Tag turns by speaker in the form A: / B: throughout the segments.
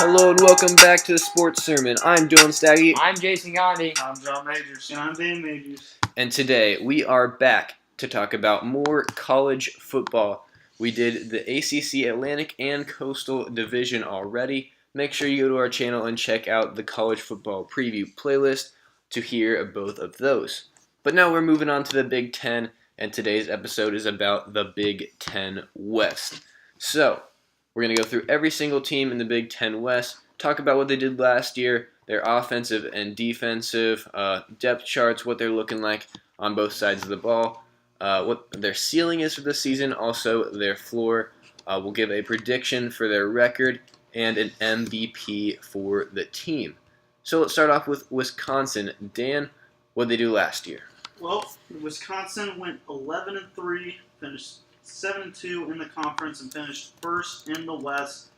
A: Hello and welcome back to the Sports Sermon. I'm Dylan Staggy.
B: I'm Jason Gandhi.
C: I'm John Majors.
D: And I'm Dan Majors.
A: And today we are back to talk about more college football. We did the ACC Atlantic and Coastal Division already. Make sure you go to our channel and check out the college football preview playlist to hear both of those. But now we're moving on to the Big Ten, and today's episode is about the Big Ten West. So, we're going to go through every single team in the Big Ten West, talk about what they did last year, their offensive and defensive depth charts, what they're looking like on both sides of the ball, what their ceiling is for the season, also their floor. We'll give a prediction for their record and an MVP for the team. So let's start off with Wisconsin. Dan, what did they do last year?
D: Well, Wisconsin went 11-3, finished 7-2 in the conference, and finished first in the West.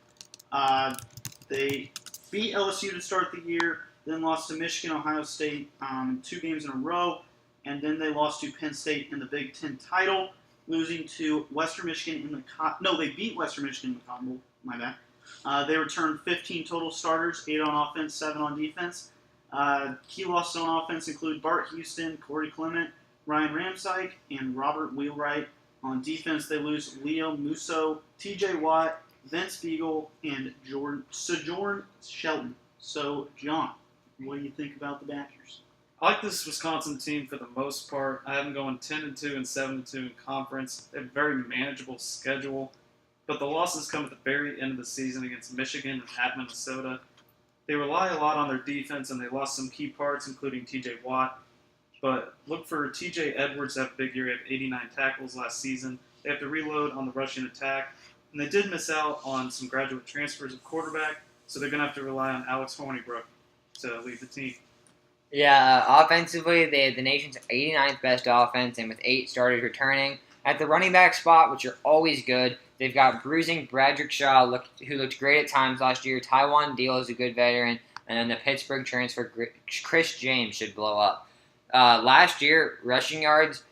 D: They beat LSU to start the year, then lost to Michigan, Ohio State 2 games in a row, and then they lost to Penn State in the Big Ten title, losing to Western Michigan in the they beat Western Michigan in the Cotton Bowl. My bad. They returned 15 total starters, 8 on offense, 7 on defense. Key losses on offense include Bart Houston, Corey Clement, Ryan Ramczyk, and Robert Wheelwright. On defense, they lose Leo Musso, TJ Watt, Vince Beagle, and Sojourn Shelton. So, John, what do you think about the Badgers?
C: I like this Wisconsin team for the most part. I have them going 10-2 and 7-2 in conference. They have a very manageable schedule, but the losses come at the very end of the season against Michigan and at Minnesota. They rely a lot on their defense, and they lost some key parts, including TJ Watt. But look for TJ Edwards to have a big year. He had 89 tackles last season. They have to reload on the rushing attack. And they did miss out on some graduate transfers of quarterback, so they're going to have to rely on Alex Hornibrook to lead the team.
B: Yeah, offensively, they had the nation's 89th best offense, and with 8 starters returning. At the running back spot, which are always good, they've got bruising Bradrick Shaw, who looked great at times last year. Tywan Deal is a good veteran, and then the Pittsburgh transfer, Chris James, should blow up. Last year, rushing yards,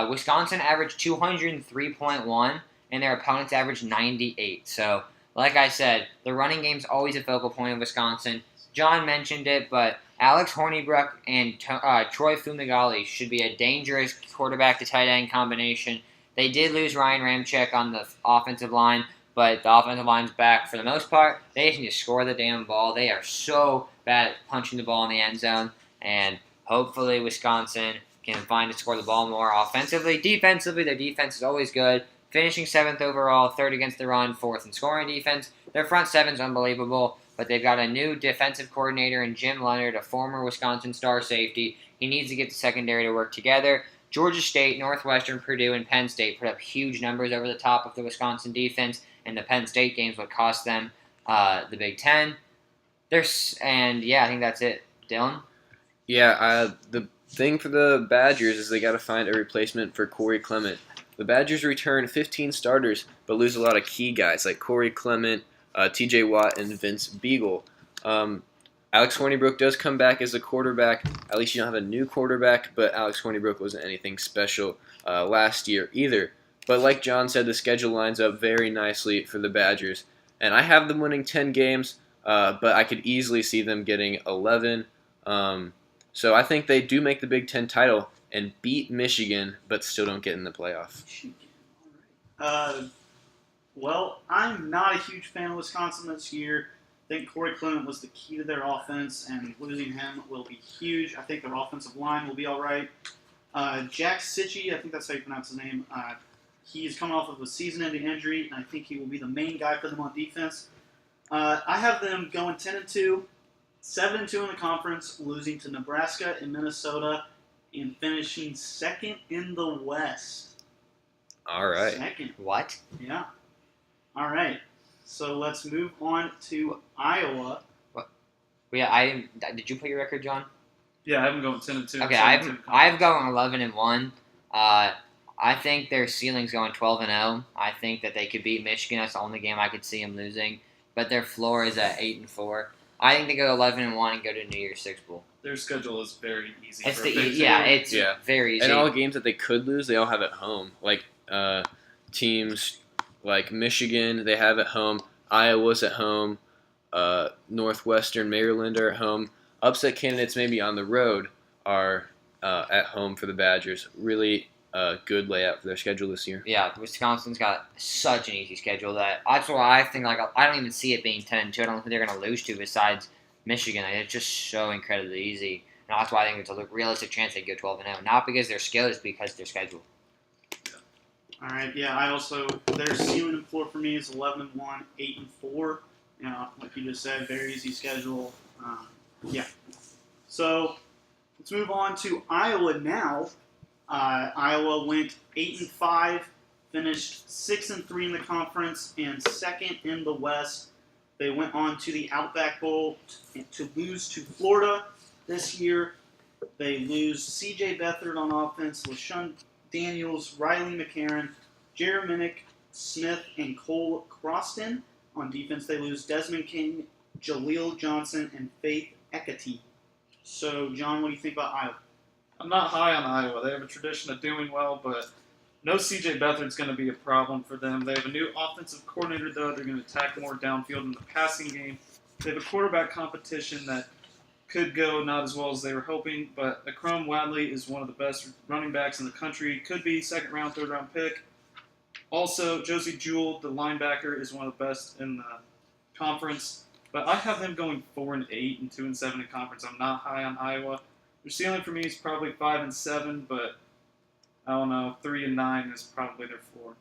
B: Wisconsin averaged 203.1, and their opponents averaged 98. So, like I said, the running game's always a focal point of Wisconsin. John mentioned it, but Alex Hornibrook and Troy Fumagalli should be a dangerous quarterback to tight end combination. They did lose Ryan Ramczyk on the offensive line, but the offensive line's back for the most part. They just need to score the damn ball. They are so bad at punching the ball in the end zone, and hopefully Wisconsin can find to score the ball more offensively. Defensively, their defense is always good. Finishing 7th overall, 3rd against the run, 4th in scoring defense. Their front 7's unbelievable, but they've got a new defensive coordinator in Jim Leonard, a former Wisconsin star safety. He needs to get the secondary to work together. Georgia State, Northwestern, Purdue, and Penn State put up huge numbers over the top of the Wisconsin defense, and the Penn State games would cost them the Big Ten. I think that's it. Dylan?
A: Yeah, the thing for the Badgers is they got to find a replacement for Corey Clement. The Badgers return 15 starters, but lose a lot of key guys like Corey Clement, TJ Watt, and Vince Beagle. Alex Hornibrook does come back as a quarterback. At least you don't have a new quarterback, but Alex Hornibrook wasn't anything special last year either. But like John said, the schedule lines up very nicely for the Badgers. And I have them winning 10 games, but I could easily see them getting 11. So I think they do make the Big Ten title and beat Michigan, but still don't get in the playoff.
D: Well, I'm not a huge fan of Wisconsin this year. I think Corey Clement was the key to their offense, and losing him will be huge. I think their offensive line will be all right. Jack Sitchie, I think that's how you pronounce his name, he's coming off of a season-ending injury, and I think he will be the main guy for them on defense. I have them going 10-2, 7-2 in the conference, losing to Nebraska and Minnesota, and finishing 2nd in the West.
A: All right.
D: 2nd.
B: What?
D: Yeah. All right. So let's move on to Iowa.
B: Yeah, did you put your record, John?
C: Yeah, I have them going 10-2.
B: Okay, I've gone 11-1. I think their ceiling's going 12-0. I think that they could beat Michigan. That's the only game I could see them losing. But their floor is at 8-4. I think they go 11-1 and go to New Year's Six Bowl.
C: Their schedule is very easy.
B: It's
C: for a Big Ten.
B: very easy.
A: And all games that they could lose, they all have at home. Like teams like Michigan, they have at home. Iowa's at home. Northwestern, Maryland are at home. Upset candidates maybe on the road are at home for the Badgers. Really good layout for their schedule this year.
B: Yeah, Wisconsin's got such an easy schedule that's why I think I don't even see it being 10-2. I don't think they're going to lose to besides Michigan. It's just so incredibly easy. And that's why I think it's a realistic chance they go 12-0. Not because they're skilled, it's because their schedule.
D: All right, yeah. I also their ceiling and floor for me is 11-1, 8-4. Like you just said, very easy schedule. Yeah. So let's move on to Iowa now. Iowa went 8-5, finished 6-3 in the conference, and second in the West. They went on to the Outback Bowl to lose to Florida this year. They lose C.J. Beathard on offense, LaShawn Daniels, Riley McCarron, Jared Minnick, Smith, and Cole Croston. On defense, they lose Desmond King, Jaleel Johnson, and Faith Ekati. So, John, what do you think about Iowa?
C: I'm not high on Iowa. They have a tradition of doing well, but no C.J. Beathard's going to be a problem for them. They have a new offensive coordinator, though. They're going to attack more downfield in the passing game. They have a quarterback competition that could go not as well as they were hoping, but Akrum Wadley is one of the best running backs in the country. Could be second-round, third-round pick. Also, Josie Jewell, the linebacker, is one of the best in the conference. But I have them going 4-8 and 2-7 in conference. I'm not high on Iowa. Their ceiling for me is probably 5-7, but I don't know, 3-9 is probably their floor.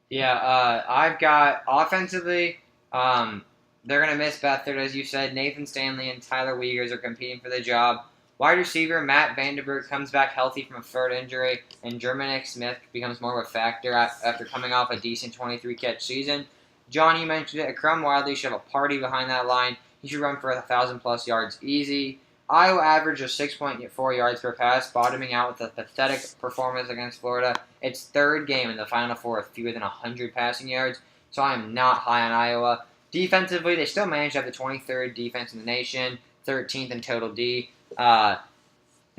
B: Yeah, I've got offensively, they're going to miss Beathard, as you said. Nathan Stanley and Tyler Wiegers are competing for the job. Wide receiver Matt Vandenberg comes back healthy from a third injury, and Jermaine Smith becomes more of a factor after coming off a decent 23-catch season. John, you mentioned it. Akrum Wadley should have a party behind that line. He should run for 1,000-plus yards easy. Iowa averaged of 6.4 yards per pass, bottoming out with a pathetic performance against Florida. Its third game in the Final Four with fewer than 100 passing yards, so I am not high on Iowa. Defensively, they still managed to have the 23rd defense in the nation, 13th in total D. The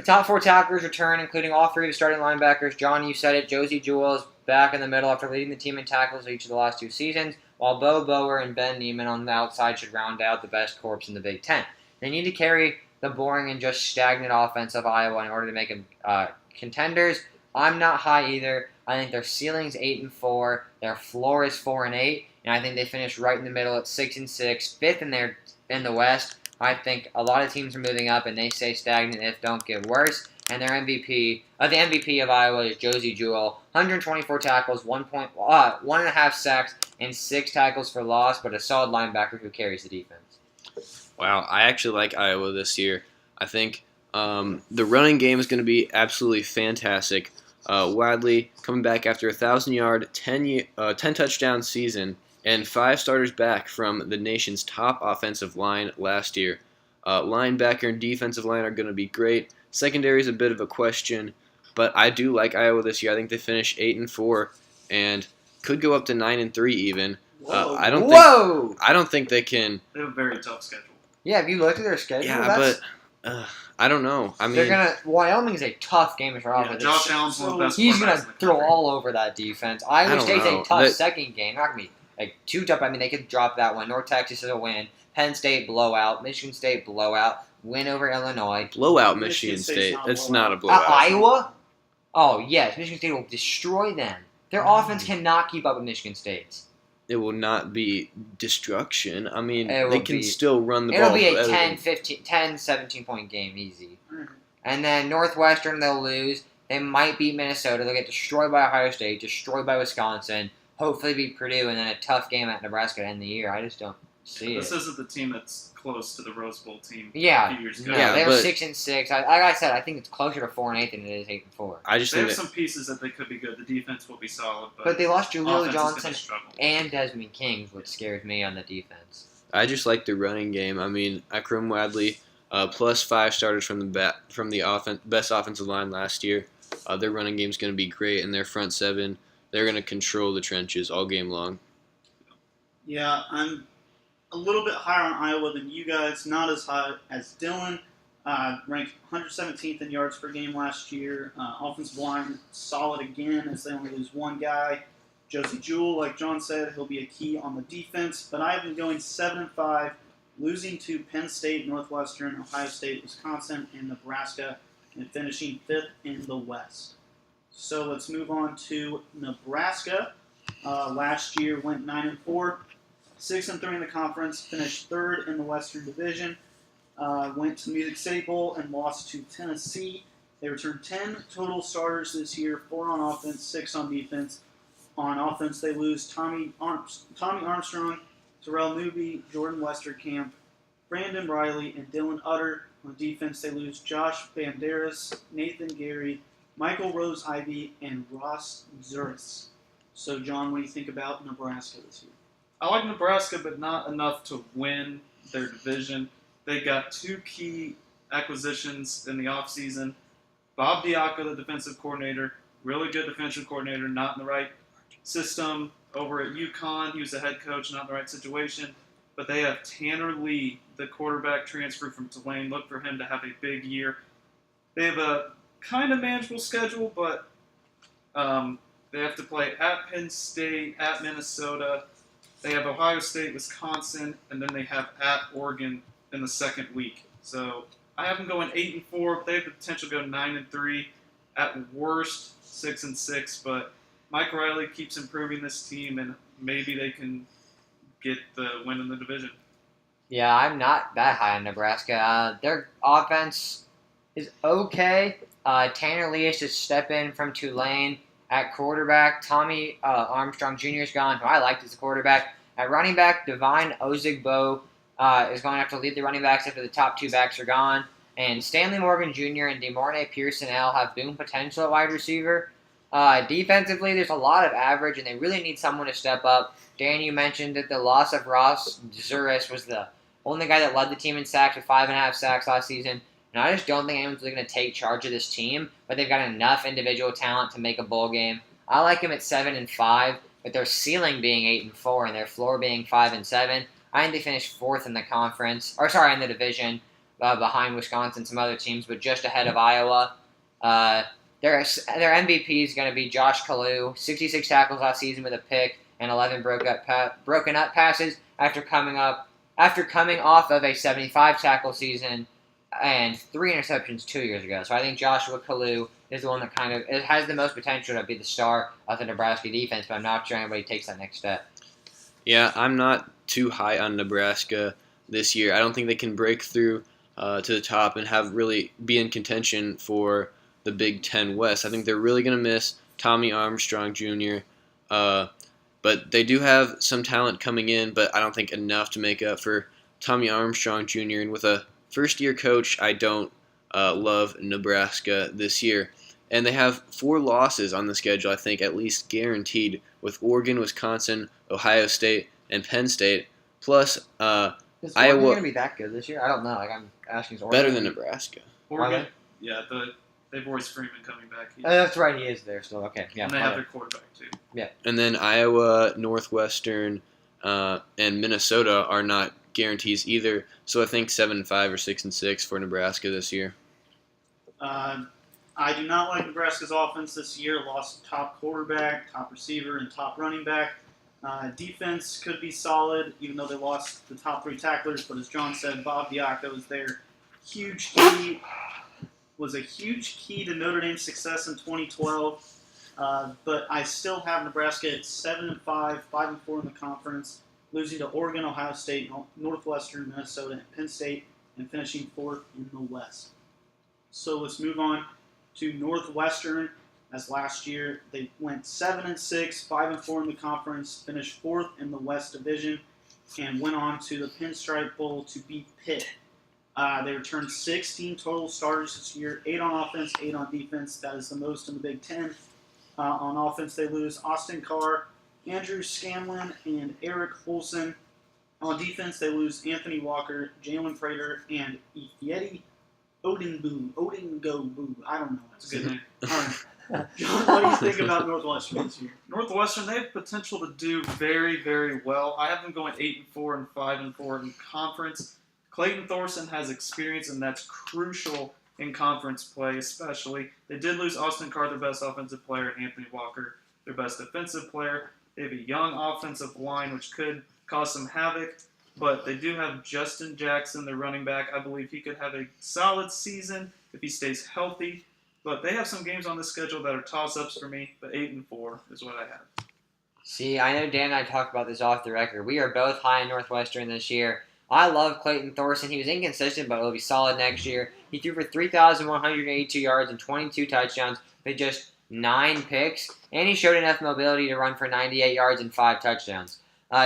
B: top four tacklers return, including all three of the starting linebackers. John, you said it. Josie Jewell is back in the middle after leading the team in tackles each of the last two seasons, while Bo Bower and Ben Neiman on the outside should round out the best corps in the Big Ten. They need to carry the boring and just stagnant offense of Iowa in order to make them contenders. I'm not high either. I think their ceiling's 8-4, their floor is 4-8, and I think they finish right in the middle at 6-6, fifth in the West. I think a lot of teams are moving up, and they stay stagnant if don't get worse. And their MVP, the MVP of Iowa is Josie Jewell, 124 tackles, 1.5 sacks, and 6 tackles for loss, but a solid linebacker who carries the defense.
A: Wow, I actually like Iowa this year. I think the running game is going to be absolutely fantastic. Wadley coming back after a 1,000-yard, 10-touchdown season, and 5 starters back from the nation's top offensive line last year. Linebacker and defensive line are going to be great. Secondary is a bit of a question, but I do like Iowa this year. I think they finish 8-4 and could go up to 9-3 even. I don't think they can.
C: They have a very tough schedule.
B: Yeah, have you looked at their schedule?
A: Yeah, but I don't know. I mean,
B: Wyoming's a tough game to start off with.
C: Josh Allen's one of the best.
B: He's going to throw all over that defense. Iowa State's a tough second game. Not going to be too tough. I mean, they could drop that one. North Texas is a win. Penn State blowout. Michigan State blowout. Win over Illinois.
A: Blowout Michigan State. That's not a blowout.
B: Iowa? Oh, yes. Michigan State will destroy them. Their offense cannot keep up with Michigan State's.
A: It will not be destruction. I mean, they can still run the ball.
B: It'll be a 10, 17-point game, easy. And then Northwestern, they'll lose. They might beat Minnesota. They'll get destroyed by Ohio State, destroyed by Wisconsin, hopefully beat Purdue, and then a tough game at Nebraska to end the year. I just don't see
C: This isn't the team that's close to the Rose Bowl team a few years ago.
B: No, they're 6-6. Like I said, I think it's closer to 4-8 than it is 8-4.
C: They have some pieces that they could be good. The defense will be solid,
B: but they lost Jaleel Johnson
C: struggle.
B: and Desmond King, which scares me on the defense.
A: I just like the running game. I mean, Akrum Wadley, plus 5 starters from the best offensive line last year. Their running game is going to be great, and their front seven, they're going to control the trenches all game long.
D: Yeah, I'm a little bit higher on Iowa than you guys. Not as high as Dylan. Ranked 117th in yards per game last year. Offensive line solid again as they only lose one guy. Josie Jewell, like John said, he'll be a key on the defense. But I have been going 7-5, losing to Penn State, Northwestern, Ohio State, Wisconsin, and Nebraska, and finishing 5th in the West. So let's move on to Nebraska. Last year went 9-4, 6-3 in the conference, finished 3rd in the Western Division. Went to the Music City Bowl and lost to Tennessee. They returned 10 total starters this year, 4 on offense, 6 on defense. On offense, they lose Tommy Armstrong, Terrell Newby, Jordan Westerkamp, Brandon Riley, and Dylan Utter. On defense, they lose Josh Banderas, Nathan Gary, Michael Rose-Ivy, and Ross Zuris. So, John, what do you think about Nebraska this year?
C: I like Nebraska, but not enough to win their division. They got 2 key acquisitions in the offseason. Bob Diaco, the defensive coordinator, really good defensive coordinator, not in the right system. Over at UConn, he was the head coach, not in the right situation. But they have Tanner Lee, the quarterback transfer from Tulane. Look for him to have a big year. They have a kind of manageable schedule, but they have to play at Penn State, at Minnesota. They have Ohio State, Wisconsin, and then they have at Oregon in the second week. So I have them going 8-4, but they have the potential to go 9-3. At worst, 6-6. But Mike Riley keeps improving this team, and maybe they can get the win in the division.
B: Yeah, I'm not that high on Nebraska. Their offense is okay. Tanner Lee is to step in from Tulane at quarterback. Tommy Armstrong Jr. is gone, who I liked as a quarterback. At running back, Divine Ozigbo is going to have to lead the running backs after the top 2 backs are gone. And Stanley Morgan Jr. and DeMornay Pearson-El have boom potential at wide receiver. Defensively, there's a lot of average, and they really need someone to step up. Dan, you mentioned that the loss of Ross Zuris was the only guy that led the team in sacks with 5.5 sacks last season. And I just don't think anyone's really going to take charge of this team, but they've got enough individual talent to make a bowl game. I like them at 7-5, with their ceiling being 8-4 and their floor being 5-7. I think they finished 4th in the conference, in the division, behind Wisconsin and some other teams, but just ahead of Iowa. Their MVP is going to be Josh Kalu, 66 tackles last season with a pick and 11 broken up passes after coming off of a 75 tackle season and 3 interceptions 2 years ago. So I think Joshua Kalu is the one that has the most potential to be the star of the Nebraska defense, but I'm not sure anybody takes that next step.
A: Yeah, I'm not too high on Nebraska this year. I don't think they can break through to the top and really be in contention for the Big Ten West. I think they're really going to miss Tommy Armstrong Jr., but they do have some talent coming in, but I don't think enough to make up for Tommy Armstrong Jr. And with a first-year coach, I don't love Nebraska this year. And they have 4 losses on the schedule, I think, at least guaranteed, with Oregon, Wisconsin, Ohio State, and Penn State. Plus,
B: Is Oregon
A: Iowa
B: going to be that good this year? I don't know. I'm asking. Is Oregon
A: better than Nebraska.
C: Oregon, yeah, they've Royce Freeman coming back.
B: That's right. He is there still. Okay. Yeah.
C: And they have their quarterback, too.
A: And then Iowa, Northwestern, and Minnesota are not guarantees either. So I think 7-5 or 6-6 for Nebraska this year.
D: I do not like Nebraska's offense this year. Lost top quarterback, top receiver, and top running back. Defense could be solid, even though they lost the top 3 tacklers. But as John said, Bob Diaco is their was a huge key to Notre Dame's success in 2012. But I still have Nebraska at 7-5, 5-4 in the conference, losing to Oregon, Ohio State, Northwestern, Minnesota, and Penn State, and finishing 4th in the West. So let's move on to Northwestern. As last year, they went 7-6, 5-4 in the conference, finished 4th in the West Division, and went on to the Pinstripe Bowl to beat Pitt. They returned 16 total starters this year, 8 on offense, 8 on defense. That is the most in the Big Ten. On offense, they lose Austin Carr, Andrew Scanlon, and Eric Olson. On defense, they lose Anthony Walker, Jalen Prater, and Ifeadi Odingo. I don't know.
C: That's a good name.
D: All right. John, what do you think about Northwestern this year?
C: Northwestern, they have potential to do very, very well. I have them going 8-4 and 5-4 in conference. Clayton Thorson has experience, and that's crucial in conference play, especially. They did lose Austin Carr, their best offensive player, and Anthony Walker, their best defensive player. They have a young offensive line, which could cause some havoc. But they do have Justin Jackson, their running back. I believe he could have a solid season if he stays healthy. But they have some games on the schedule that are toss-ups for me. But 8-4 is what I have.
B: See, I know Dan and I talked about this off the record. We are both high in Northwestern this year. I love Clayton Thorson. He was inconsistent, but he'll be solid next year. He threw for 3,182 yards and 22 touchdowns with just 9 picks, and he showed enough mobility to run for 98 yards and 5 touchdowns.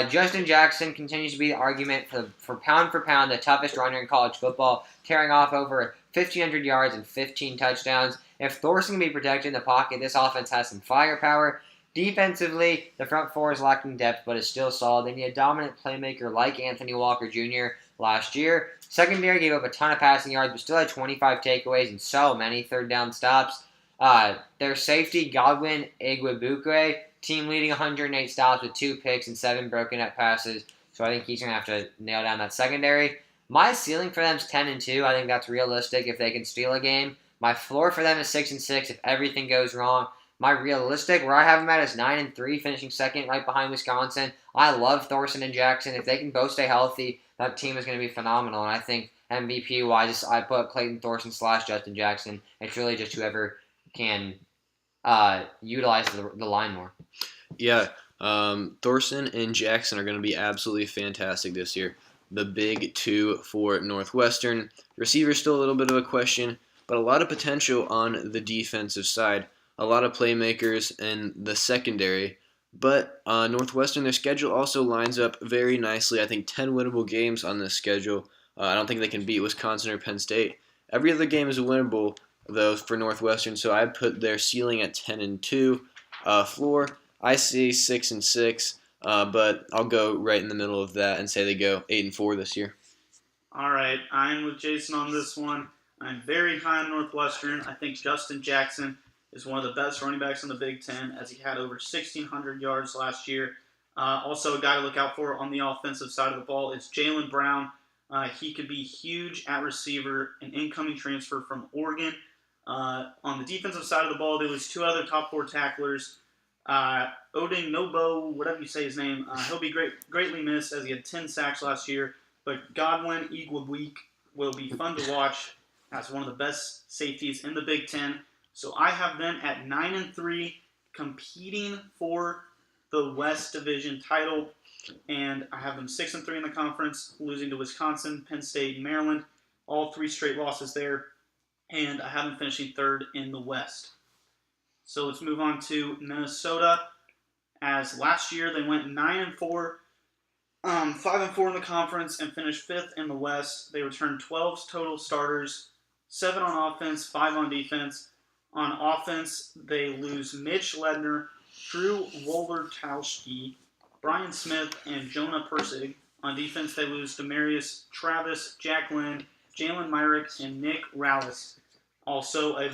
B: Justin Jackson continues to be the argument for pound, the toughest runner in college football, carrying off over 1,500 yards and 15 touchdowns. If Thorson can be protected in the pocket, this offense has some firepower. Defensively, the front four is lacking depth, but is still solid. They need a dominant playmaker like Anthony Walker Jr. last year. Secondary gave up a ton of passing yards, but still had 25 takeaways and so many third down stops. Their safety, Godwin Igwebuike, team leading 108 stops with 2 picks and 7 broken up passes. So I think he's going to have to nail down that secondary. My ceiling for them is 10-2. I think that's realistic if they can steal a game. My floor for them is 6-6 if everything goes wrong. My realistic, where I have them at, is 9-3, finishing second right behind Wisconsin. I love Thorson and Jackson. If they can both stay healthy, that team is going to be phenomenal. And I think MVP-wise, I put Clayton Thorson / Justin Jackson. It's really just whoever can utilize the line more.
A: Yeah, Thorson and Jackson are going to be absolutely fantastic this year. The big two for Northwestern. Receiver's still a little bit of a question, but a lot of potential on the defensive side. A lot of playmakers in the secondary. But Northwestern, their schedule also lines up very nicely. I think 10 winnable games on this schedule. I don't think they can beat Wisconsin or Penn State. Every other game is winnable, though, for Northwestern, so I put their ceiling at 10-2. Floor, I see 6-6, but I'll go right in the middle of that and say they go 8-4 this year.
D: All right, I'm with Jason on this one. I'm very high on Northwestern. I think Justin Jackson is one of the best running backs in the Big Ten, as he had over 1,600 yards last year. Also, a guy to look out for on the offensive side of the ball is Jaylen Brown. He could be huge at receiver, an incoming transfer from Oregon. On the defensive side of the ball, there was 2 other top 4 tacklers. Oding Nobo, whatever you say his name, he'll be greatly missed as he had 10 sacks last year. But Godwin Igwebuike will be fun to watch as one of the best safeties in the Big Ten. So I have them at 9-3, competing for the West Division title, and I have them 6-3 in the conference, losing to Wisconsin, Penn State, and Maryland, all 3 straight losses there, and I have them finishing 3rd in the West. So let's move on to Minnesota. As last year they went 9-4, 5-4 in the conference, and finished 5th in the West. They returned 12 total starters, 7 on offense, 5 on defense. On offense, they lose Mitch Ledner, Drew Wolvertowski, Brian Smith, and Jonah Persig. On defense, they lose Demarius Travis, Jack Lynn, Jalen Myrick, and Nick Rallis. Also, a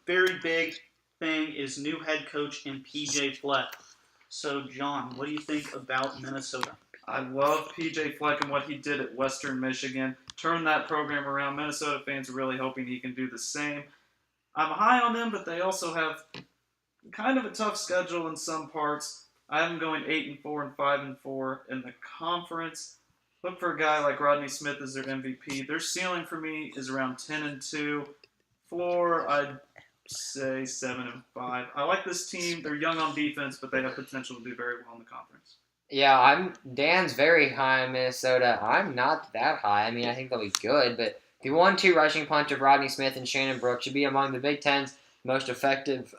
D: very big thing is new head coach in PJ Fleck. So, John, what do you think about Minnesota?
C: I love PJ Fleck and what he did at Western Michigan. Turned that program around. Minnesota fans are really hoping he can do the same. I'm high on them, but they also have kind of a tough schedule in some parts. I have them going 8-4 and 5-4 in the conference. Look for a guy like Rodney Smith as their MVP. Their ceiling for me is around 10-2. Floor, I'd say 7-5. I like this team. They're young on defense, but they have potential to do very well in the conference.
B: Yeah, Dan's very high on Minnesota. I'm not that high. I mean, I think they'll be good, but the 1-2 rushing punch of Rodney Smith and Shannon Brooks should be among the Big Ten's most effective.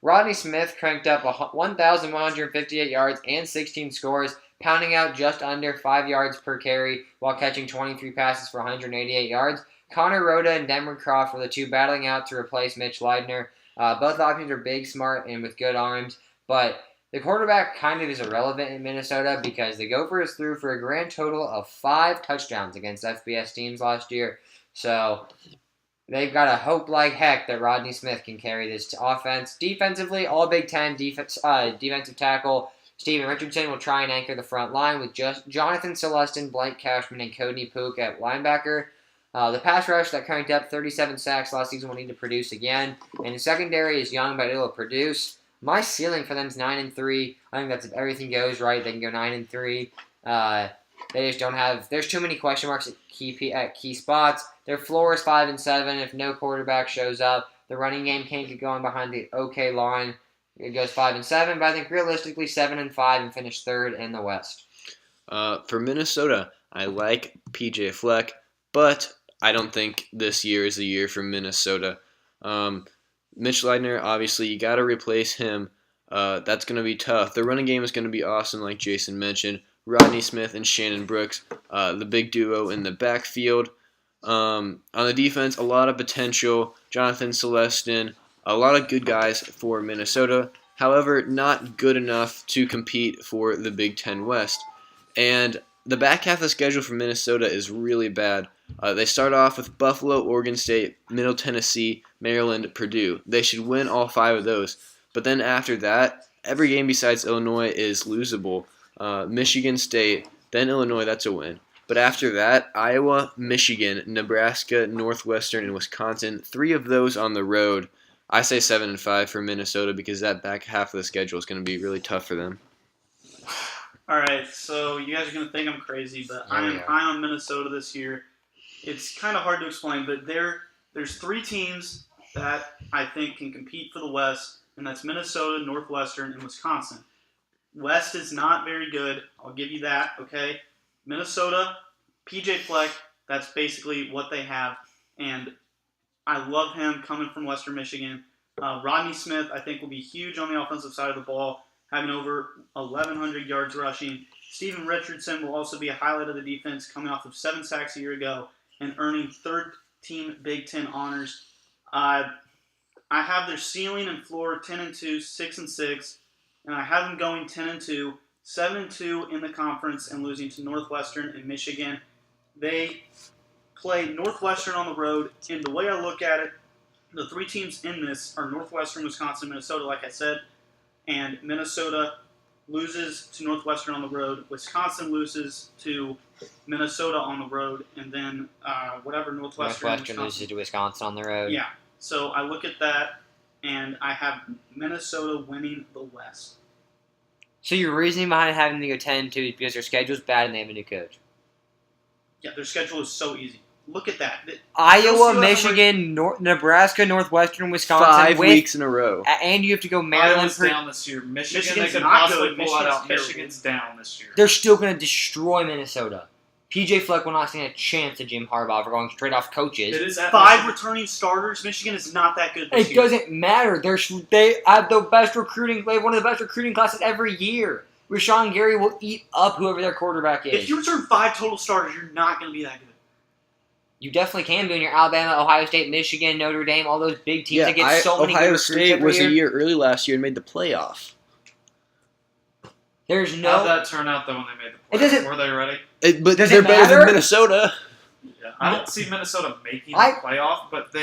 B: Rodney Smith cranked up 1,158 yards and 16 scores, pounding out just under 5 yards per carry while catching 23 passes for 188 yards. Connor Rhoda and Denver Croft were the 2 battling out to replace Mitch Leidner. Both options are big, smart, and with good arms, but the quarterback kind of is irrelevant in Minnesota because the Gophers threw for a grand total of 5 touchdowns against FBS teams last year. So they've got to hope like heck that Rodney Smith can carry this offense. Defensively, all Big Ten defensive tackle Steven Richardson will try and anchor the front line with just Jonathan Celestin, Blake Cashman, and Cody Pook at linebacker. The pass rush that cranked up 37 sacks last season will need to produce again. And the secondary is young, but it will produce. My ceiling for them is 9-3. I think that's if everything goes right, they can go 9-3. They just don't have. There's too many question marks at key spots. Their floor is 5-7. If no quarterback shows up, the running game can't get going behind the OK line. It goes 5-7, but I think realistically 7-5 and finish third in the West.
A: For Minnesota, I like PJ Fleck, but I don't think this year is the year for Minnesota. Mitch Leidner, obviously, you got to replace him. That's going to be tough. The running game is going to be awesome, like Jason mentioned. Rodney Smith and Shannon Brooks, the big duo in the backfield. On the defense, a lot of potential. Jonathan Celestin, a lot of good guys for Minnesota. However, not good enough to compete for the Big Ten West. And the back half of the schedule for Minnesota is really bad. They start off with Buffalo, Oregon State, Middle Tennessee, Maryland, Purdue. They should win all 5 of those. But then after that, every game besides Illinois is losable. Michigan State, then Illinois, that's a win. But after that, Iowa, Michigan, Nebraska, Northwestern, and Wisconsin, 3 of those on the road. I say 7-5 for Minnesota because that back half of the schedule is going to be really tough for them.
D: All right, so you guys are going to think I'm crazy, but I'm high on Minnesota this year. It's kind of hard to explain, but there's 3 teams that I think can compete for the West, and that's Minnesota, Northwestern, and Wisconsin. West is not very good. I'll give you that, okay? Minnesota, PJ Fleck, that's basically what they have. And I love him coming from Western Michigan. Rodney Smith, I think, will be huge on the offensive side of the ball, having over 1,100 yards rushing. Steven Richardson will also be a highlight of the defense, coming off of 7 sacks a year ago and earning third-team Big Ten honors. I have their ceiling and floor 10-2, 6-6. And I have them going 10-2, 7-2 in the conference, and losing to Northwestern and Michigan. They play Northwestern on the road, and the way I look at it, the 3 teams in this are Northwestern, Wisconsin, Minnesota, like I said, and Minnesota loses to Northwestern on the road. Wisconsin loses to Minnesota on the road, and then whatever Northwestern
B: loses to Wisconsin on the road.
D: Yeah, so I look at that. And I have Minnesota winning the West.
B: So your reasoning behind having to go 10-2 is because their schedule's bad and they have a new coach.
D: Yeah, their schedule is so easy. Look at that.
B: Iowa, Michigan, Nebraska, Northwestern, Wisconsin.
A: 5 weeks in a row.
B: And you have to go Maryland.
C: Iowa's down this year. Michigan, they
D: Michigan's
C: could
D: not
C: possibly
D: good.
C: pull it out.
D: Michigan's
C: Michigan's down this year.
B: They're still going to destroy Minnesota. PJ Fleck will not stand a chance at Jim Harbaugh for going straight off coaches.
C: It is at
D: 5
C: Michigan.
D: returning starters. Michigan is not that good this
B: It
D: year.
B: doesn't matter. They have the best recruiting. They have one of the best recruiting classes every year. Rashawn Gary will eat up whoever their quarterback is.
D: If you return 5 total starters, you're not going to be that good.
B: You definitely can be in your Alabama, Ohio State, Michigan, Notre Dame, all those big teams that get so many good
A: Ohio
B: recruits
A: State
B: every
A: was
B: year.
A: a year early last year and made the playoff.
B: There's
C: How'd
B: no.
C: that turn out, though, when they made the
B: It
C: playoffs?
B: doesn't-
C: Were they ready?
A: But
B: Does
A: they're
B: it
A: better
B: matter?
A: than Minnesota.
C: Yeah. I don't see Minnesota making
B: I-
C: the playoff, but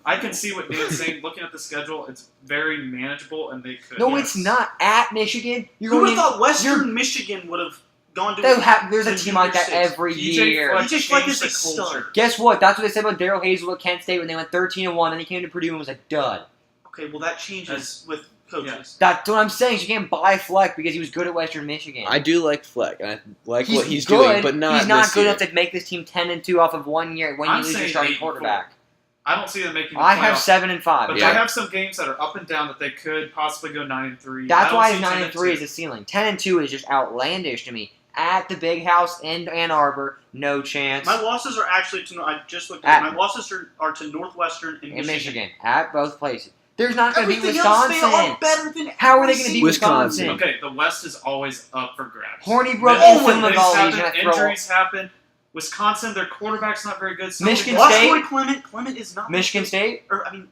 C: I can see what Dave's saying. Looking at the schedule, it's very manageable, and they could.
B: No,
C: yes.
B: it's not. At Michigan, you're
D: Who would
B: going
D: have thought Western
B: you're-
D: Michigan would have gone to
B: There's a
D: to
B: team like that
D: Junior Six?
B: every
C: PJ
B: year.
C: Fleck
D: PJ Fleck
C: changed
D: is
C: the
D: a
C: culture.
D: stud.
B: Guess what? That's what they said about Daryl Hazel at Kent State when they went 13-1. Then he came to Purdue and was a dud.
D: Okay, well, that changes with coaches.
B: That's what I'm saying. You can't buy Fleck because he was good at Western Michigan.
A: I do like Fleck, and I like what he's
B: good.
A: doing, but not
B: He's not
A: this
B: good
A: year.
B: enough to make this team 10-2 off of 1 year when you
C: I'm
B: lose your
C: saying
B: starting
C: 8-4.
B: quarterback.
C: I don't see them making the
B: I
C: playoff.
B: have 7-5.
C: But
A: Yeah.
C: they have some games that are up and down that they could possibly go 9-3.
B: That's why
C: I don't see
B: 9-3 is the ceiling. 10-2 is just outlandish to me. At the Big House in Ann Arbor, no chance.
D: My losses are actually to. I just looked
B: At-
D: at it. My losses are to Northwestern and
B: in
D: Michigan.
B: Michigan, at both places. There's not going to be
D: Everything else, they
B: Wisconsin.
D: are better than
B: How are they
D: every
B: going to beat
D: single-
B: Wisconsin?
C: Okay, the West is always up for grabs.
B: Horny Brook
C: Then
B: and
C: when
B: Silvervalley
C: things
B: is
C: happen,
B: going to throw.
C: injuries happen. Wisconsin, their quarterback's not very good.
B: Michigan
D: Lost
B: State?
D: Corey Clement. Clement is not.
B: Michigan State?
D: Or I mean,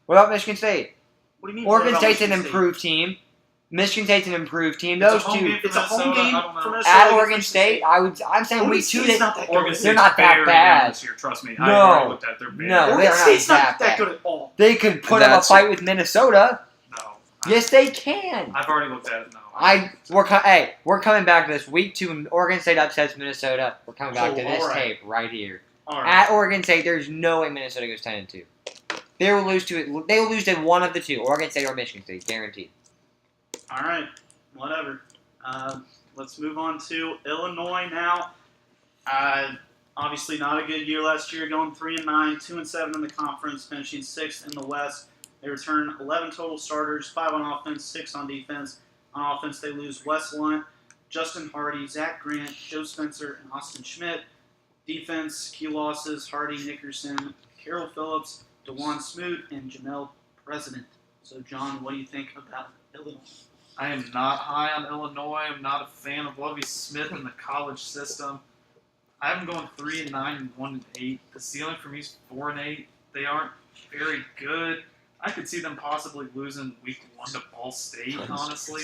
B: What about Michigan State?
D: what do you mean?
B: Oregon
D: what about
B: State's an
D: Michigan State?
B: improved team. Michigan State's an improved team.
C: It's a
B: Those
C: home
B: two
C: game for
D: It's a home
C: Minnesota,
D: game
C: I don't know.
D: for Minnesota.
B: at
D: against
B: Oregon
D: Michigan
B: State. I'm saying
D: Oregon
B: week 2
D: State's
B: they
D: not that good.
C: Oregon
B: They're
C: State's
B: not that
C: very
B: bad.
C: down this year. Trust me.
B: No.
C: I already looked at it. They're very
B: No,
C: down.
D: Oregon
B: they're
D: State's
B: not
D: not
B: that
D: that good at all.
B: they could put up a
A: That's-
B: fight with Minnesota.
C: No.
B: Yes, they can.
C: I've already looked at it. No.
B: We're coming back to this week 2. Oregon State upsets Minnesota. We're coming back to this
D: all right.
B: tape right here.
D: All right.
B: At Oregon State, there's no way Minnesota goes 10-2. They will lose to one of the two, Oregon State or Michigan State, guaranteed.
D: All right, whatever. Let's move on to Illinois now. Obviously, not a good year last year, going 3-9, 2-7 in the conference, finishing 6th in the West. They return 11 total starters, 5 on offense, 6 on defense. On offense, they lose Wes Lunt, Justin Hardy, Zach Grant, Joe Spencer, and Austin Schmidt. Defense, key losses: Hardy, Nickerson, Carroll Phillips, DeJuan Smoot, and Jamel President. So, John, what do you think about Illinois?
C: I am not high on Illinois. I'm not a fan of Lovie Smith in the college system. I have them going 3-9 and 1-8. The ceiling for me is 4-8. They aren't very good. I could see them possibly losing week 1 to Ball State, honestly.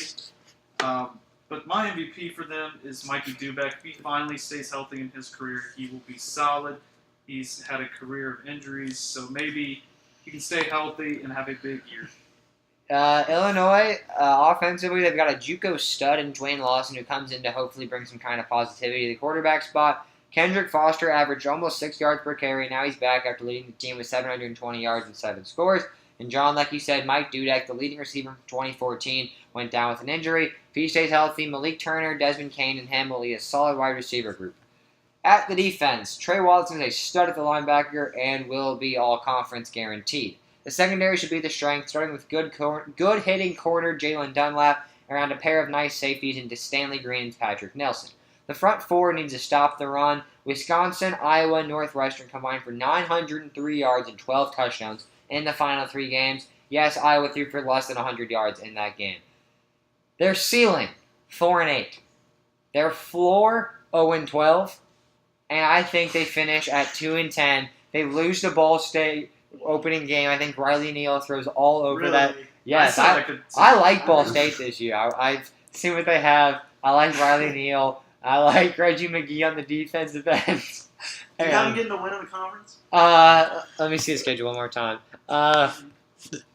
C: But my MVP for them is Mikey Dubek. If he finally stays healthy in his career, he will be solid. He's had a career of injuries, so maybe he can stay healthy and have a big year.
B: Illinois, offensively, they've got a JUCO stud in Dwayne Lawson who comes in to hopefully bring some kind of positivity to the quarterback spot. Kendrick Foster averaged almost 6 yards per carry. Now he's back after leading the team with 720 yards and 7 scores. And John, like you said, Mike Dudek, the leading receiver from 2014, went down with an injury. If he stays healthy, Malik Turner, Desmond Kane, and him will lead a solid wide receiver group. At the defense, Trey Watson is a stud at the linebacker and will be all-conference guaranteed. The secondary should be the strength, starting with good hitting corner Jalen Dunlap around a pair of nice safeties into Stanley Green and Patrick Nelson. The front four needs to stop the run. Wisconsin, Iowa, and Northwestern combined for 903 yards and 12 touchdowns in the final 3 games. Yes, Iowa threw for less than 100 yards in that game. Their ceiling, 4-8. Their floor, 0-12. And I think they finish at 2-10. They lose to Ball State opening game. I think Riley Neal throws all over that. Yes, I like Ball State this year. I've seen what they have. I like Riley Neal. I like Reggie McGee on the defensive end.
D: Do you have them getting a win in the conference?
B: Let me see the schedule one more time.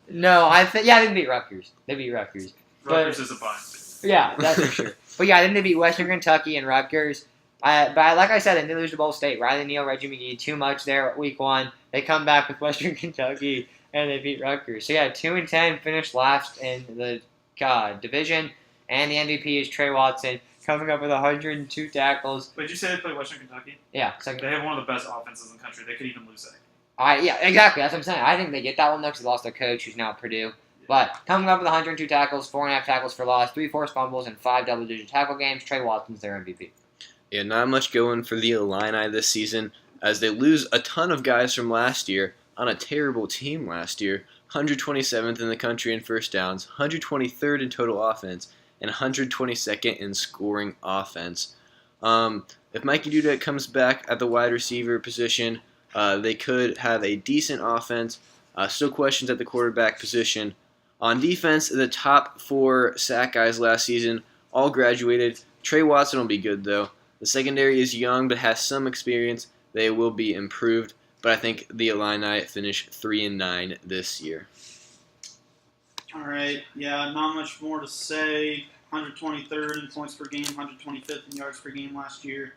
B: No, I think they beat Rutgers. They beat Rutgers.
C: Rutgers is a bind.
B: Yeah, that's for sure. But yeah, then they beat Western Kentucky and Rutgers. But like I said, they lose to Ball State. Riley Neal, Reggie McGee, too much there week 1. They come back with Western Kentucky and they beat Rutgers. So yeah, 2-10, finished last in the division, and the MVP is Trey Watson, coming up with 102 tackles.
C: But did you say they play Western Kentucky?
B: Yeah,
C: They have one of the best offenses in the country. They could even lose that.
B: Yeah, exactly. That's what I'm saying. I think they get that one though because they lost their coach, who's now at Purdue. But coming up with 102 tackles, 4.5 tackles for loss, 3 forced fumbles, and 5 double-digit tackle games, Trey Watson's their MVP.
A: Yeah, not much going for the Illini this season, as they lose a ton of guys from last year on a terrible team last year. 127th in the country in first downs, 123rd in total offense, and 122nd in scoring offense. If Mikey Dudek comes back at the wide receiver position, they could have a decent offense. Still questions at the quarterback position. On defense, the top 4 sack guys last season all graduated. Trey Watson will be good, though. The secondary is young but has some experience. They will be improved, but I think the Illini finish 3-9 this year.
D: All right, yeah, not much more to say. 123rd in points per game, 125th in yards per game last year.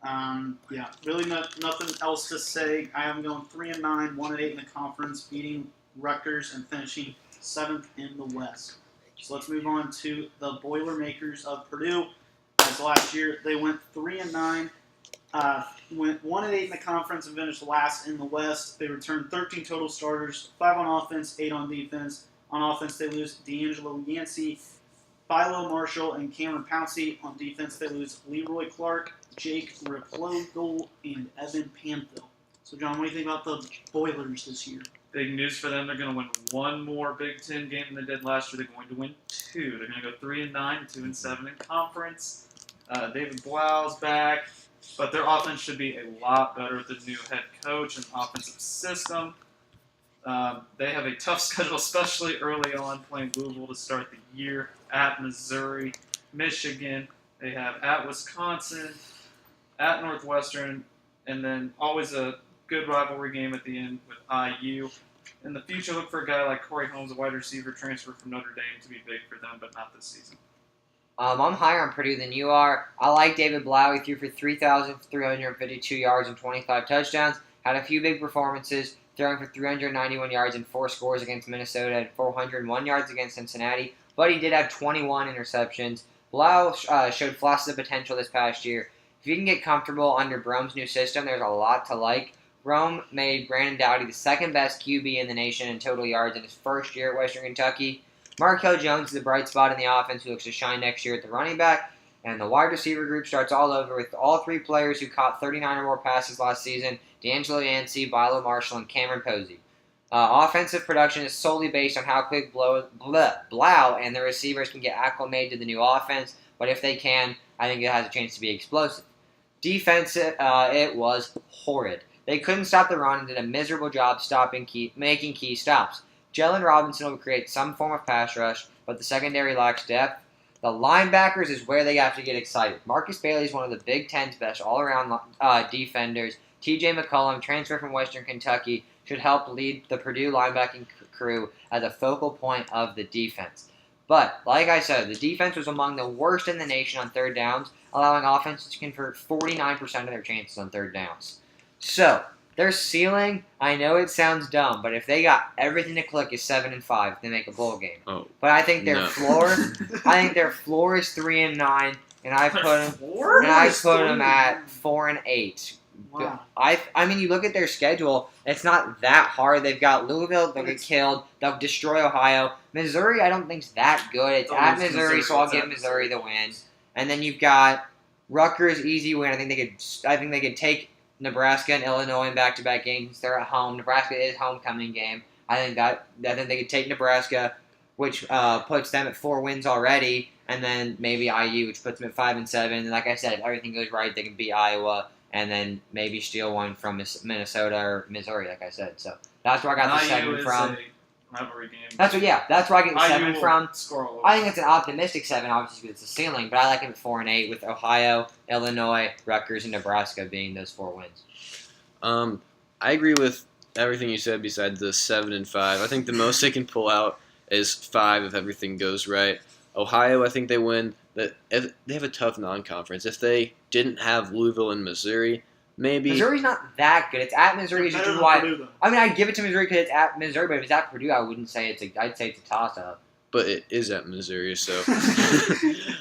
D: Yeah, really nothing else to say. I am going 3-9, 1-8 in the conference, beating Rutgers and finishing 7th in the West. So let's move on to the Boilermakers of Purdue. As last year, they went 3-9, went 1-8 in the conference and finished last in the West. They returned 13 total starters, 5 on offense, 8 on defense. On offense, they lose D'Angelo Yancey, Philo Marshall, and Cameron Pouncey. On defense, they lose Leroy Clark, Jake Replogle, and Evan Panthill. So, John, what do you think about the Boilers this year?
C: Big news for them. They're going to win 1 more Big Ten game than they did last year. They're going to win 2. They're going to go 3-9, 2-7 in conference. David Blau's back, but their offense should be a lot better with the new head coach and offensive system. They have a tough schedule, especially early on, playing Louisville to start the year, at Missouri, Michigan. They have at Wisconsin, at Northwestern, and then always a good rivalry game at the end with IU. In the future, look for a guy like Corey Holmes, a wide receiver transfer from Notre Dame, to be big for them, but not this season.
B: I'm higher on Purdue than you are. I like David Blau. He threw for 3,352 yards and 25 touchdowns. Had a few big performances, throwing for 391 yards and 4 scores against Minnesota and 401 yards against Cincinnati. but he did have 21 interceptions. Blau showed flashes of potential this past year. If you can get comfortable under Brome's new system, there's a lot to like. Brome made Brandon Doughty the second best QB in the nation in total yards in his first year at Western Kentucky. Markel Jones is a bright spot in the offense who looks to shine next year at the running back. And the wide receiver group starts all over with all three players who caught 39 or more passes last season: D'Angelo Yancey, Bilo Marshall, and Cameron Posey. Offensive production is solely based on how quick Blau and the receivers can get acclimated to the new offense, but if they can, I think it has a chance to be explosive. Defense, it was horrid. They couldn't stop the run and did a miserable job making key stops. Jalen Robinson will create some form of pass rush, but the secondary lacks depth. The linebackers is where they have to get excited. Marcus Bailey is one of the Big Ten's best all-around defenders. T.J. McCollum, transfer from Western Kentucky, should help lead the Purdue linebacking crew as a focal point of the defense. But, like I said, the defense was among the worst in the nation on third downs, allowing offenses to convert 49% of their chances on third downs. So, their ceiling, I know it sounds dumb, but if they got everything to click, is 7-5, they make a bowl game.
A: Oh,
B: but I think their
A: no.
B: floor, is 3-9, and I put them at 4-8.
D: Wow.
B: I mean, you look at their schedule; it's not that hard. They've got Louisville; they'll get killed. They'll destroy Ohio. Missouri, I don't think's that good. It's at Missouri, so I'll give Missouri the win. And then you've got Rutgers, easy win. I think they could take Nebraska and Illinois in back-to-back games. They're at home. Nebraska is homecoming game. I think they could take Nebraska, which puts them at 4 wins already, and then maybe IU, which puts them at 5-7. And like I said, if everything goes right, they can beat Iowa. And then maybe steal one from Minnesota or Missouri, like I said. So that's where I got the 7 from.
C: Rivalry game.
B: That's where I get the 7 from.
C: Score all over.
B: I think it's an optimistic 7, obviously, because it's a ceiling. But I like it at 4-8, with Ohio, Illinois, Rutgers, and Nebraska being those 4 wins.
A: I agree with everything you said besides the 7-5. I think the most they can pull out is 5 if everything goes right. Ohio, I think they win. They have a tough non-conference. If they didn't have Louisville and Missouri, maybe.
B: Missouri's not that good. It's at Missouri, which is why. I mean, I'd give it to Missouri because it's at Missouri, but if it's at Purdue, I wouldn't say I'd say it's a toss-up.
A: But it is at Missouri, so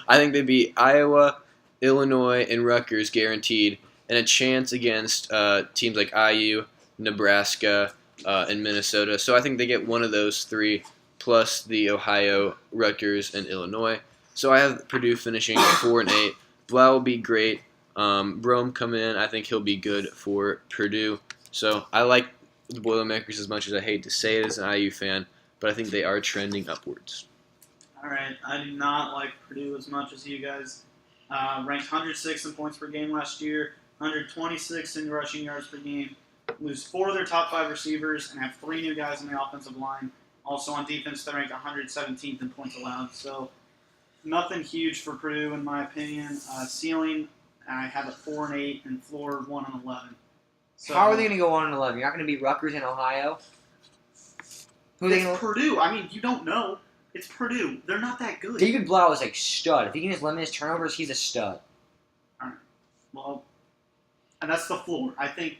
A: I think they'd be Iowa, Illinois, and Rutgers guaranteed, and a chance against teams like IU, Nebraska, and Minnesota. So I think they get one of those 3, plus the Ohio, Rutgers, and Illinois. So I have Purdue finishing 4-8. Blau will be great. Brome coming in, I think he'll be good for Purdue. So I like the Boilermakers as much as I hate to say it as an IU fan, but I think they are trending upwards.
D: All right, I do not like Purdue as much as you guys. Ranked 106 in points per game last year, 126 in rushing yards per game. Lose 4 of their top 5 receivers and have 3 new guys in the offensive line. Also on defense, they're ranked 117th in points allowed. So nothing huge for Purdue in my opinion. Ceiling, I have a 4-8 and floor 1-11. So
B: how are they going to go 1-11? You're not going to beat Rutgers in Ohio. Who are they going
D: It's Purdue. I mean, you don't know. It's Purdue. They're not that good.
B: David Blau is like stud. If he can just limit his turnovers, he's a stud.
D: Well, and that's the floor. I think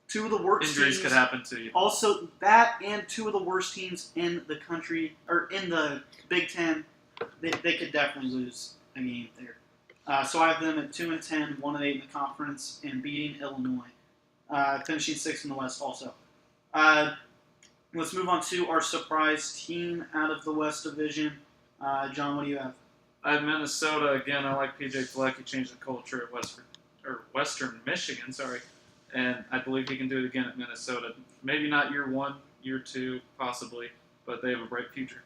D: 2 of the worst
C: Injuries
D: teams
C: could happen to you.
D: Also, that and 2 of the worst teams in the country, or in the Big Ten, they could definitely lose a game there. So I have them at 2-10, 1-8 in the conference, and beating Illinois, finishing 6th in the West. Also, let's move on to our surprise team out of the West Division. John, what do you have?
C: I have Minnesota again. I like PJ Fleck. He changed the culture at Western Michigan. Sorry, and I believe he can do it again at Minnesota. Maybe not year 1, year 2, possibly, but they have a bright future.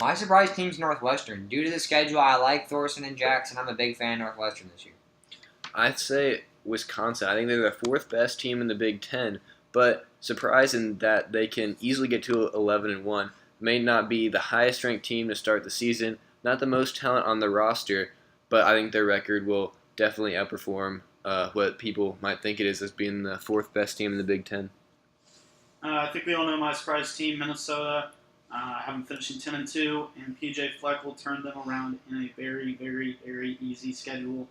B: My surprise team's Northwestern. Due to the schedule, I like Thorson and Jackson. I'm a big fan of Northwestern this year.
A: I'd say Wisconsin. I think they're the 4th best team in the Big Ten, but surprising that they can easily get to 11-1. May not be the highest ranked team to start the season, not the most talent on the roster, but I think their record will definitely outperform what people might think it is as being the 4th best team in the Big Ten.
D: I think we all know my surprise team, Minnesota. I have them finishing 10-2, and PJ Fleck will turn them around in a very, very, very easy schedule,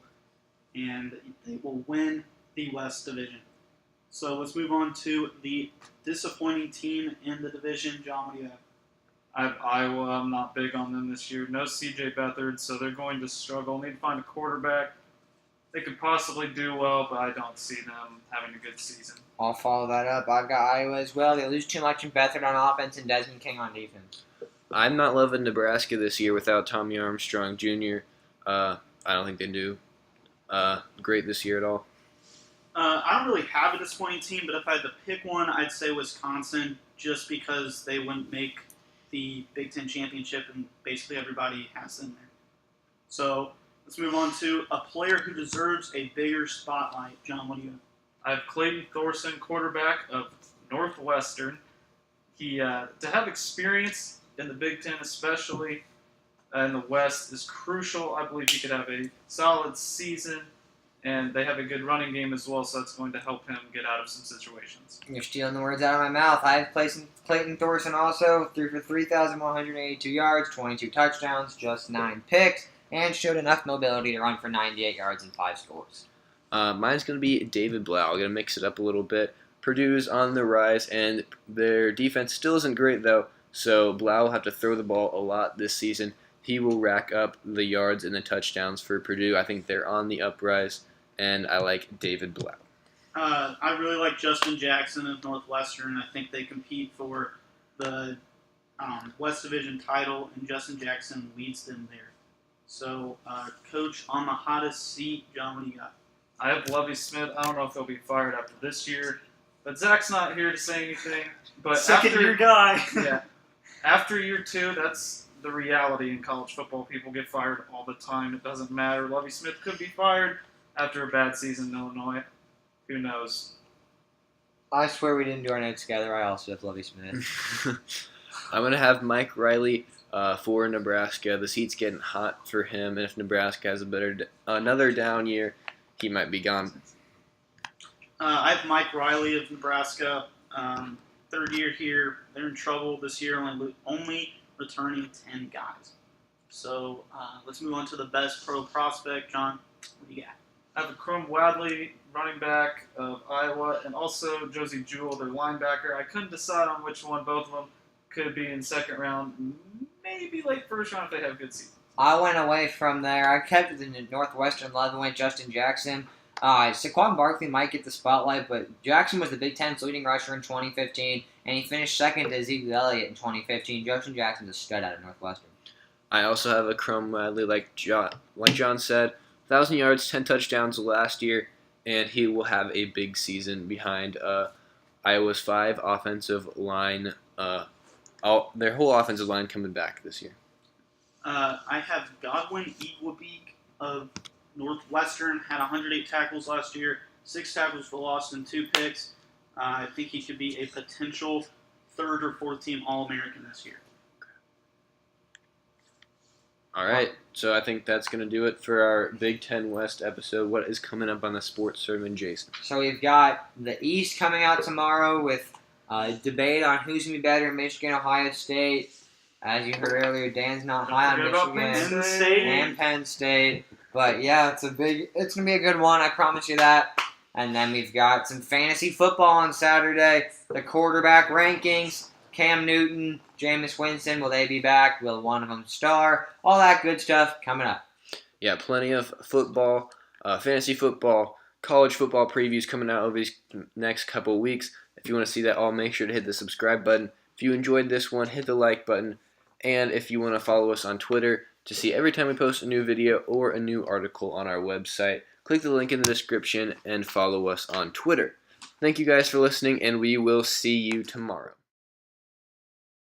D: and they will win the West Division. So let's move on to the disappointing team in the division. John, what do you have?
C: I have Iowa. I'm not big on them this year. No C.J. Beathard, so they're going to struggle. Need to find a quarterback. They could possibly do well, but I don't see them having a good season.
B: I'll follow that up. I've got Iowa as well. They lose too much in Beathard on offense and Desmond King on defense.
A: I'm not loving Nebraska this year without Tommy Armstrong Jr. I don't think they do great this year at all.
D: I don't really have a disappointing team, but if I had to pick one, I'd say Wisconsin, just because they wouldn't make the Big Ten championship, and basically everybody has them there. So let's move on to a player who deserves a bigger spotlight. John, what do you have?
C: I have Clayton Thorson, quarterback of Northwestern. He to have experience in the Big Ten, especially in the West, is crucial. I believe he could have a solid season, and they have a good running game as well, so that's going to help him get out of some situations.
B: You're stealing the words out of my mouth. I have Clayton Thorson also, threw for 3,182 yards, 22 touchdowns, just 9 picks, and showed enough mobility to run for 98 yards and 5 scores.
A: Mine's going to be David Blau. I'm going to mix it up a little bit. Purdue's on the rise, and their defense still isn't great, though, so Blau will have to throw the ball a lot this season. He will rack up the yards and the touchdowns for Purdue. I think they're on the uprise, and I like David Blau.
D: I really like Justin Jackson of Northwestern. I think they compete for the West Division title, and Justin Jackson leads them there. So, Coach on the hottest seat, John, what do you got?
C: I have Lovie Smith. I don't know if he'll be fired after this year, but Zach's not here to say anything. But
D: Second-year guy.
C: Yeah, after year 2, that's the reality in college football. People get fired all the time. It doesn't matter. Lovie Smith could be fired after a bad season in Illinois. Who knows?
B: I swear we didn't do our notes together. I also have Lovie Smith.
A: I'm going to have Mike Riley for Nebraska. The seat's getting hot for him, and if Nebraska has another down year, he might be gone.
D: I have Mike Riley of Nebraska. Third year here. They're in trouble this year, only returning 10 guys. So let's move on to the best pro prospect. John, what do you got?
C: I have Crum Wadley, running back of Iowa, and also Josie Jewell, their linebacker. I couldn't decide on which one. Both of them could be in second round, maybe late first round if they have good seasons.
B: I went away from there. I kept the Northwestern 11 went Justin Jackson. Saquon Barkley might get the spotlight, but Jackson was the Big Ten's leading rusher in 2015, and he finished second to Ezekiel Elliott in 2015. Justin Jackson's a stud out of Northwestern.
A: I also have a Crum Wadley, like John said, 1,000 yards, 10 touchdowns last year, and he will have a big season behind Iowa's 5 offensive line. Their whole offensive line coming back this year.
D: I have Godwin Igwebuike of Northwestern. Had 108 tackles last year, 6 tackles for loss, and 2 picks. I think he could be a potential 3rd or 4th team All-American this year.
A: All right, so I think that's going to do it for our Big Ten West episode. What is coming up on the Sports Sermon, Jason?
B: So we've got the East coming out tomorrow with a debate on who's going to be better, Michigan, Ohio State. As you heard earlier, Dan's not high on Michigan and Penn State. But yeah, it's going to be a good one, I promise you that. And then we've got some fantasy football on Saturday. The quarterback rankings, Cam Newton, Jameis Winston, will they be back? Will one of them star? All that good stuff coming up.
A: Yeah, plenty of football, fantasy football, college football previews coming out over these next couple of weeks. If you want to see that all, make sure to hit the subscribe button. If you enjoyed this one, hit the like button. And if you want to follow us on Twitter to see every time we post a new video or a new article on our website, click the link in the description and follow us on Twitter. Thank you guys for listening, and we will see you tomorrow.